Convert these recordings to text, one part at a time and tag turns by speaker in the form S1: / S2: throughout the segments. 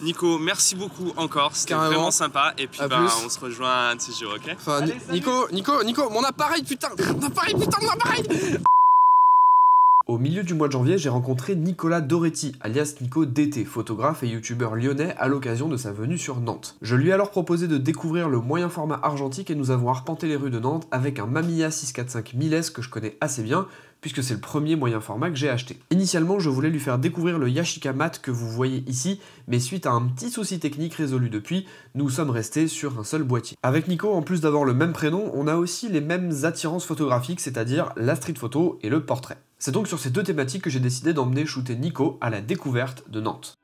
S1: Nico, merci beaucoup encore, c'était vraiment sympa. Et puis on se rejoint un de ces jours, ok?
S2: Enfin, allez, Nico, mon appareil, putain, mon appareil. Au milieu du mois de janvier, j'ai rencontré Nicolas Doretti, alias Nico DT, photographe et youtubeur lyonnais à l'occasion de sa venue sur Nantes. Je lui ai alors proposé de découvrir le moyen format argentique et nous avons arpenté les rues de Nantes avec un Mamiya 645 1000S que je connais assez bien, puisque c'est le premier moyen format que j'ai acheté. Initialement, je voulais lui faire découvrir le Yashica Mat que vous voyez ici, mais suite à un petit souci technique résolu depuis, nous sommes restés sur un seul boîtier. Avec Nico, en plus d'avoir le même prénom, on a aussi les mêmes attirances photographiques, c'est-à-dire la street photo et le portrait. C'est donc sur ces deux thématiques que j'ai décidé d'emmener shooter Nico à la découverte de Nantes.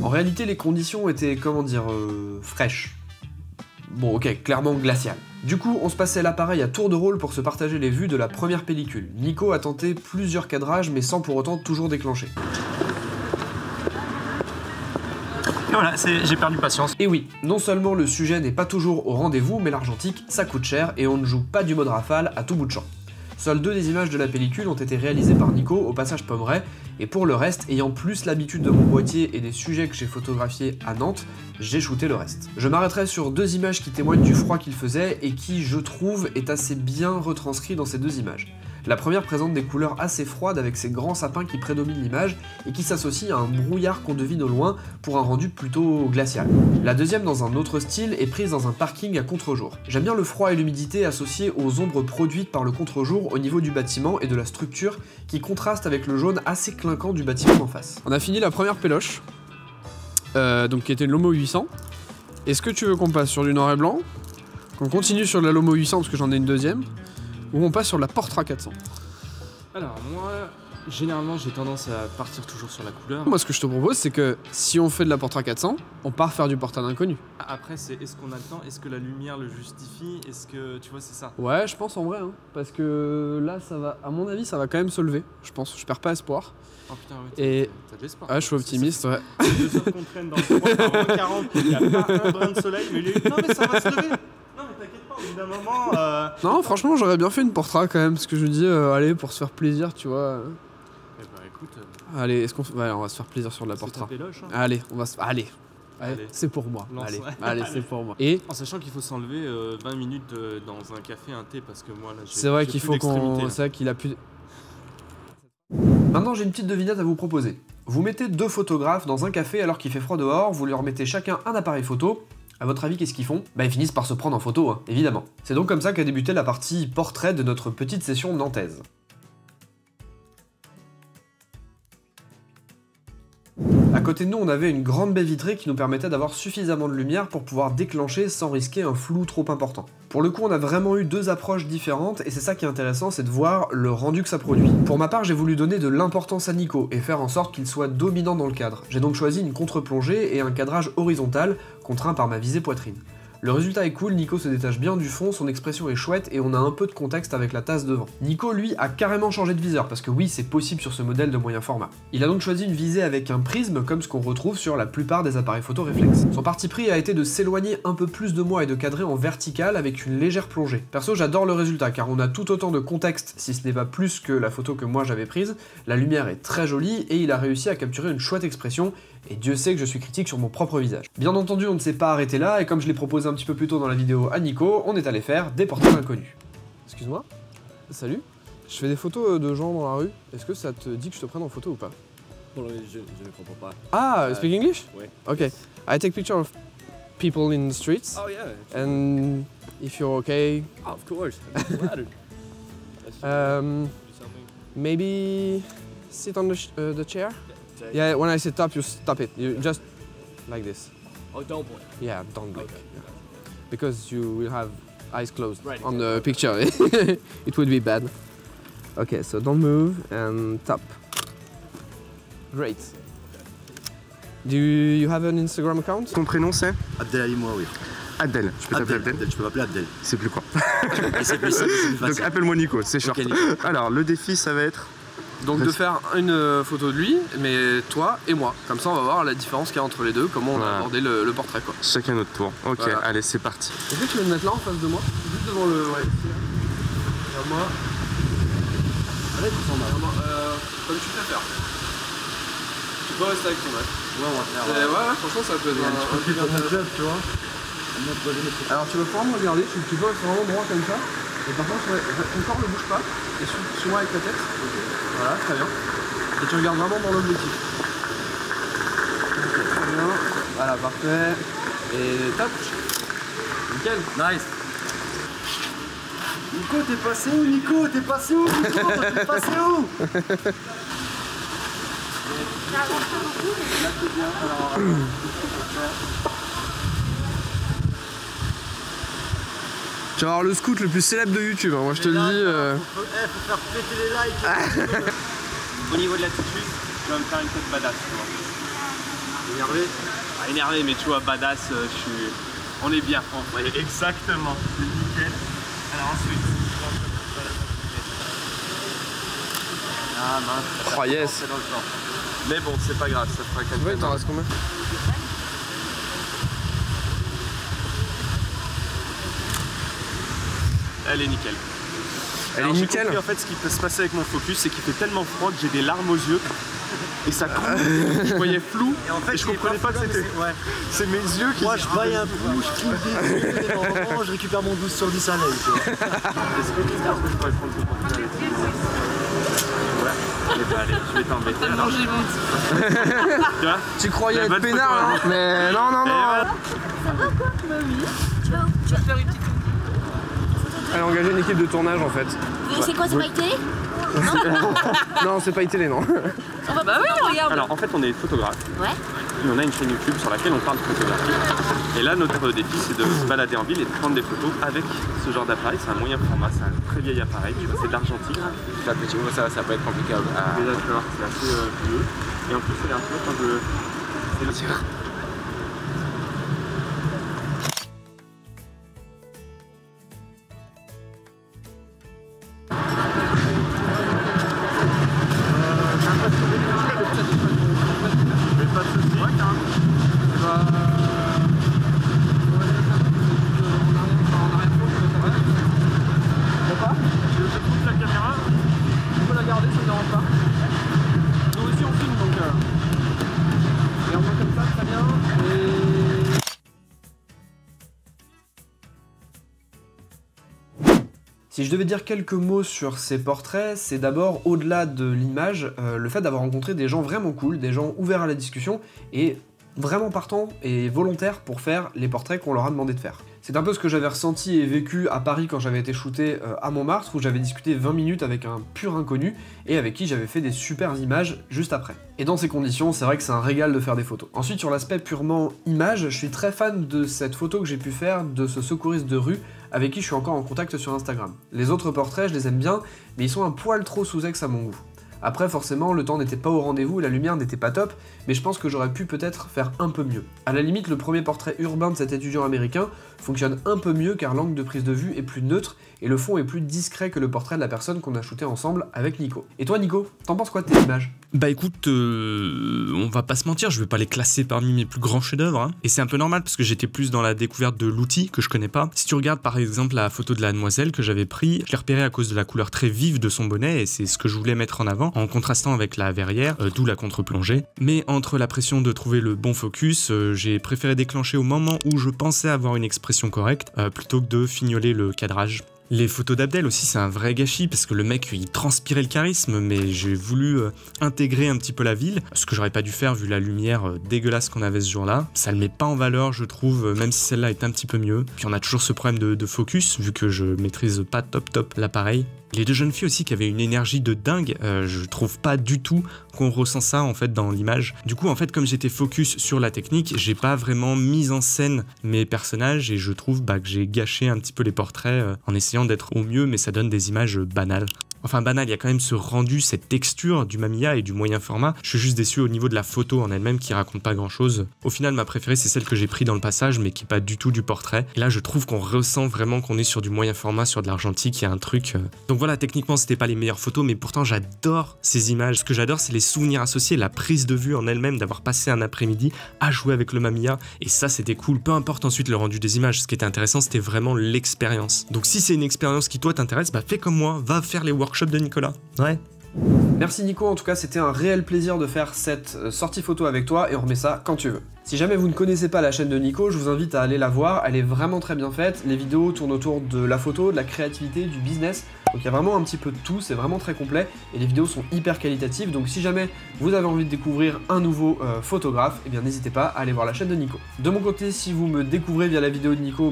S2: En réalité, les conditions étaient, fraîches. Bon, ok, clairement glaciales. Du coup, on se passait l'appareil à tour de rôle pour se partager les vues de la première pellicule. Nico a tenté plusieurs cadrages, mais sans pour autant toujours déclencher.
S3: Et voilà, j'ai perdu patience.
S2: Et oui, non seulement le sujet n'est pas toujours au rendez-vous, mais l'argentique, ça coûte cher et on ne joue pas du mode rafale à tout bout de champ. Seules 2 des images de la pellicule ont été réalisées par Nico au passage Pommeraye, et pour le reste, ayant plus l'habitude de mon boîtier et des sujets que j'ai photographiés à Nantes, j'ai shooté le reste. Je m'arrêterai sur 2 images qui témoignent du froid qu'il faisait et qui, je trouve, est assez bien retranscrit dans ces 2 images. La première présente des couleurs assez froides avec ces grands sapins qui prédominent l'image et qui s'associent à un brouillard qu'on devine au loin pour un rendu plutôt glacial. La deuxième, dans un autre style, est prise dans un parking à contre-jour. J'aime bien le froid et l'humidité associés aux ombres produites par le contre-jour au niveau du bâtiment et de la structure qui contrastent avec le jaune assez clinquant du bâtiment en face. On a fini la première péloche, donc qui était une Lomo 800. Est-ce que tu veux qu'on passe sur du noir et blanc, qu'on continue sur la Lomo 800 parce que j'en ai une deuxième, ou on passe sur la Portra 400?
S1: Alors moi, généralement j'ai tendance à partir toujours sur la couleur.
S2: Moi ce que je te propose c'est que si on fait de la Portra 400, on part faire du portrait d'inconnu.
S1: Après c'est est-ce qu'on a le temps, est-ce que la lumière le justifie, est-ce que tu vois c'est ça?
S2: Ouais je pense en vrai, hein, parce que là ça va, à mon avis ça va quand même se lever, je pense, je perds pas espoir.
S1: Oh putain ouais,
S2: et
S1: t'as de l'espoir.
S2: Ah je suis optimiste, ouais.
S1: 2 heures qu'on traîne dans le froid par moins 40, il n'y a pas un brin de soleil, mais non mais ça va se lever. Non mais t'inquiète pas, au bout d'un moment...
S2: Non franchement j'aurais bien fait une Portra quand même, parce que je me dis, allez pour se faire plaisir tu vois.
S1: Eh bah écoute...
S2: Allez, est-ce qu'on ouais, on va se faire plaisir sur de la Portra.
S1: Péloche, hein.
S2: Allez, on va se... Allez, c'est pour moi.
S1: Lance,
S2: Allez, c'est pour moi. Et
S1: en sachant qu'il faut s'enlever 20 minutes dans un café, un thé, parce que moi là j'ai...
S2: C'est vrai qu'il faut qu'on... C'est vrai qu'il a plus... Maintenant j'ai une petite devinette à vous proposer. Vous mettez 2 photographes dans un café alors qu'il fait froid dehors, vous leur mettez chacun un appareil photo. À votre avis, qu'est-ce qu'ils font? Bah ils finissent par se prendre en photo, hein, évidemment. C'est donc comme ça qu'a débuté la partie portrait de notre petite session nantaise. À côté de nous, on avait une grande baie vitrée qui nous permettait d'avoir suffisamment de lumière pour pouvoir déclencher sans risquer un flou trop important. Pour le coup, on a vraiment eu 2 approches différentes et c'est ça qui est intéressant, c'est de voir le rendu que ça produit. Pour ma part, j'ai voulu donner de l'importance à Nico et faire en sorte qu'il soit dominant dans le cadre. J'ai donc choisi une contre-plongée et un cadrage horizontal contraint par ma visée poitrine. Le résultat est cool, Nico se détache bien du fond, son expression est chouette et on a un peu de contexte avec la tasse devant. Nico, lui, a carrément changé de viseur, parce que oui, c'est possible sur ce modèle de moyen format. Il a donc choisi une visée avec un prisme, comme ce qu'on retrouve sur la plupart des appareils photo réflexes. Son parti pris a été de s'éloigner un peu plus de moi et de cadrer en vertical avec une légère plongée. Perso, j'adore le résultat, car on a tout autant de contexte, si ce n'est pas plus que la photo que moi j'avais prise, la lumière est très jolie et il a réussi à capturer une chouette expression, et Dieu sait que je suis critique sur mon propre visage. Bien entendu, on ne s'est pas arrêté là, et comme je l'ai proposé un petit peu plus tôt dans la vidéo à Nico, on est allé faire des portraits d'inconnus. Excuse-moi. Salut. Je fais des photos de gens dans la rue. Est-ce que ça te dit que je te prenne en photo ou pas?
S4: Bon, je ne comprends pas.
S2: Ah, speak English?
S4: Oui.
S2: Okay. I take picture of people in the streets.
S4: Oh yeah.
S2: And if you're okay.
S4: Oh, of course. I'm flattered.
S2: Maybe sit on the chair. Yeah, when I say stop, you stop it. You just like this.
S4: Oh, don't blink.
S2: Yeah, don't blink.
S4: Okay.
S2: Yeah.
S4: because you will have eyes closed
S1: Right.
S4: on the picture. It would be bad. Okay, so don't move and tap. Great. Do you have an Instagram account?
S5: Ton prénom c'est
S6: Abdel Ali, moi, oui.
S5: Adèle. Je peux t'appeler Abdel?
S6: Tu peux m'appeler Abdel.
S5: C'est plus quoi.
S6: Et c'est plus simple, c'est plus
S5: Donc
S6: facile.
S5: appelle-moi Nico, c'est short.
S6: Ok, Nico.
S5: Alors le défi ça va être...
S2: Donc de faire une photo de lui, mais toi et moi. Comme ça on va voir la différence qu'il y a entre les deux, comment on a
S5: Voilà.
S2: abordé le portrait quoi.
S5: Chacun notre tour. Ok,
S2: Voilà.
S5: allez c'est parti.
S2: Est-ce que tu veux me mettre là en face de moi? Juste devant le... Ouais. Regarde moi. Allez, tu sens mal. Comme tu préfères. Tu peux rester avec ton mec.
S1: Ouais, on va faire.
S2: Ouais, franchement ça peut être un truc intéressant.
S1: tu vois.
S2: Alors tu vas pouvoir me regarder, tu peux rester vraiment droit comme ça. Et par contre, ton corps ne bouge pas. Et suis-moi avec ta tête. Voilà, très bien. Et tu regardes vraiment dans l'objectif. Ok, très bien. Voilà, parfait. Et top. Nickel.
S1: Nice. Nico, t'es passé où, Nico? T'es passé où, Nico? T'es passé où?
S2: Tu vas avoir le scout le plus célèbre de YouTube, hein, moi je te le dis.
S1: Faut faire péter les likes.
S3: Au niveau de l'attitude, tu vas me faire une tête badass, tu vois.
S1: Énervé.
S3: Pas énervé, mais tu vois, badass, on est bien. Exactement, c'est nickel. Alors ensuite,
S1: Ah mince.
S2: Oh yes.
S1: C'est dans le temps.
S3: mais bon, c'est pas grave, ça fera quelques
S2: Ouais, t'en restes combien?
S3: Elle est nickel.
S2: Elle
S3: Alors,
S2: est
S3: j'ai
S2: nickel.
S3: compris, en fait, ce qui peut se passer avec mon focus, c'est qu'il fait tellement froid que j'ai des larmes aux yeux. Et ça coule. Je voyais flou.
S1: Et en fait,
S3: et je comprenais pas que c'était.
S1: Ouais.
S3: C'est mes yeux qui.
S6: Moi, je baille un coup, je cligne des yeux, et normalement, je récupère mon 12 sur 10 à l'œil, tu vois.
S3: Est-ce que tu penses que je pourrais prendre ce portrait avec toi? Ouais. Eh ben, allez, je vais t'embêter alors. Tu vois?
S2: Tu croyais
S3: La
S2: être
S3: bonne
S2: peinard,
S3: photo,
S2: hein? Mais non, non,
S3: Et
S2: non.
S3: voilà.
S7: Tu vas faire une petite.
S2: Elle a engagé une équipe de tournage en fait.
S7: C'est quoi, c'est pas télé?
S2: Non, c'est pas iTélé, non.
S7: Bah oui, regarde.
S3: Alors en fait on est photographe
S7: Ouais.
S3: et on a une chaîne YouTube sur laquelle on parle de photographie. Et là notre défi c'est de se balader en ville et de prendre des photos avec ce genre d'appareil. C'est un moyen format, c'est un très vieil appareil, c'est de l'argentique.
S4: Ça peut être compliqué à...
S3: Et là tu vois, c'est assez vieux. Et en plus c'est un peu quand je... C'est le...
S2: Si je devais dire quelques mots sur ces portraits, c'est d'abord, au-delà de l'image, le fait d'avoir rencontré des gens vraiment cool, des gens ouverts à la discussion et vraiment partants et volontaires pour faire les portraits qu'on leur a demandé de faire. C'est un peu ce que j'avais ressenti et vécu à Paris quand j'avais été shooté à Montmartre, où j'avais discuté 20 minutes avec un pur inconnu et avec qui j'avais fait des super images juste après. Et dans ces conditions, c'est vrai que c'est un régal de faire des photos. Ensuite, sur l'aspect purement image, je suis très fan de cette photo que j'ai pu faire de ce secouriste de rue avec qui je suis encore en contact sur Instagram. Les autres portraits, je les aime bien, mais ils sont un poil trop sous-ex à mon goût. Après, forcément, le temps n'était pas au rendez-vous et la lumière n'était pas top, mais je pense que j'aurais pu peut-être faire un peu mieux. À la limite, le premier portrait urbain de cet étudiant américain fonctionne un peu mieux car l'angle de prise de vue est plus neutre et le fond est plus discret que le portrait de la personne qu'on a shooté ensemble avec Nico. Et toi, Nico, t'en penses quoi de tes images ?
S8: Bah écoute, on va pas se mentir, je vais pas les classer parmi mes plus grands chefs-d'œuvre, hein. Et c'est un peu normal parce que j'étais plus dans la découverte de l'outil que je connais pas. Si tu regardes par exemple la photo de la demoiselle que j'avais pris, je l'ai repérée à cause de la couleur très vive de son bonnet et c'est ce que je voulais mettre en avant en contrastant avec la verrière, d'où la contre-plongée. Mais entre la pression de trouver le bon focus, j'ai préféré déclencher au moment où je pensais avoir une expression correcte plutôt que de fignoler le cadrage. Les photos d'Abdel aussi c'est un vrai gâchis parce que le mec il transpirait le charisme, mais j'ai voulu intégrer un petit peu la ville, ce que j'aurais pas dû faire vu la lumière dégueulasse qu'on avait ce jour-là. Ça le met pas en valeur je trouve, même si celle-là est un petit peu mieux. Puis on a toujours ce problème de focus vu que je maîtrise pas top l'appareil. Les 2 jeunes filles aussi qui avaient une énergie de dingue, je trouve pas du tout qu'on ressent ça en fait dans l'image. Du coup en fait comme j'étais focus sur la technique, j'ai pas vraiment mis en scène mes personnages et je trouve que j'ai gâché un petit peu les portraits en essayant d'être au mieux, mais ça donne des images banales. Enfin banal, il y a quand même ce rendu, cette texture du Mamiya et du moyen format. Je suis juste déçu au niveau de la photo en elle-même qui raconte pas grand chose. Au final, ma préférée c'est celle que j'ai pris dans le passage mais qui est pas du tout du portrait. Et là je trouve qu'on ressent vraiment qu'on est sur du moyen format, sur de l'argentique, il y a un truc... Donc voilà, techniquement c'était pas les meilleures photos mais pourtant j'adore ces images. Ce que j'adore c'est les souvenirs associés, la prise de vue en elle-même, d'avoir passé un après-midi à jouer avec le Mamiya. Et ça c'était cool, peu importe ensuite le rendu des images. Ce qui était intéressant c'était vraiment l'expérience. Donc si c'est une expérience qui toi t'intéresse, fais comme moi, va faire les workshops de Nicolas. Ouais.
S2: Merci Nico, en tout cas c'était un réel plaisir de faire cette sortie photo avec toi et on remet ça quand tu veux. Si jamais vous ne connaissez pas la chaîne de Nico, je vous invite à aller la voir, elle est vraiment très bien faite, les vidéos tournent autour de la photo, de la créativité, du business, donc il y a vraiment un petit peu de tout, c'est vraiment très complet et les vidéos sont hyper qualitatives, donc si jamais vous avez envie de découvrir un nouveau photographe, eh bien n'hésitez pas à aller voir la chaîne de Nico. De mon côté, si vous me découvrez via la vidéo de Nico,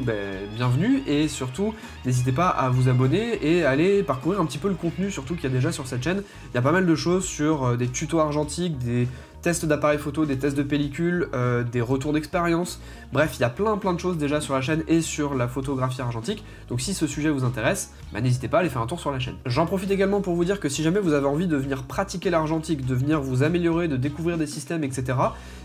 S2: bienvenue et surtout n'hésitez pas à vous abonner et à aller parcourir un petit peu le contenu surtout qu'il y a déjà sur cette chaîne. Il y a pas mal de choses sur des tutos argentiques, des tests d'appareils photo, des tests de pellicule, des retours d'expérience, bref, il y a plein de choses déjà sur la chaîne et sur la photographie argentique, donc si ce sujet vous intéresse, n'hésitez pas à aller faire un tour sur la chaîne. J'en profite également pour vous dire que si jamais vous avez envie de venir pratiquer l'argentique, de venir vous améliorer, de découvrir des systèmes, etc.,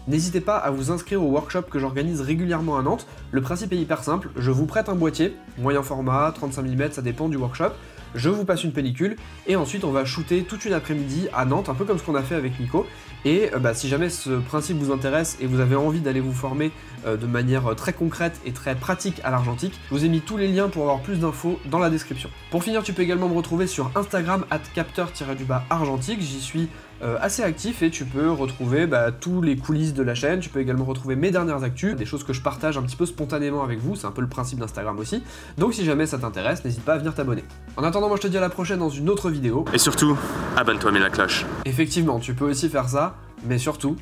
S2: n'hésitez pas à vous inscrire au workshop que j'organise régulièrement à Nantes. Le principe est hyper simple, je vous prête un boîtier, moyen format, 35 mm, ça dépend du workshop, je vous passe une pellicule et ensuite on va shooter toute une après-midi à Nantes, un peu comme ce qu'on a fait avec Nico. Et si jamais ce principe vous intéresse et vous avez envie d'aller vous former de manière très concrète et très pratique à l'argentique, je vous ai mis tous les liens pour avoir plus d'infos dans la description. Pour finir, tu peux également me retrouver sur Instagram @capteur_argentique, j'y suis assez actif et tu peux retrouver tous les coulisses de la chaîne, tu peux également retrouver mes dernières actus, des choses que je partage un petit peu spontanément avec vous, c'est un peu le principe d'Instagram aussi, donc si jamais ça t'intéresse, n'hésite pas à venir t'abonner. En attendant, moi je te dis à la prochaine dans une autre vidéo.
S3: Et surtout, abonne-toi, mets la cloche.
S2: Effectivement, tu peux aussi faire ça, mais surtout,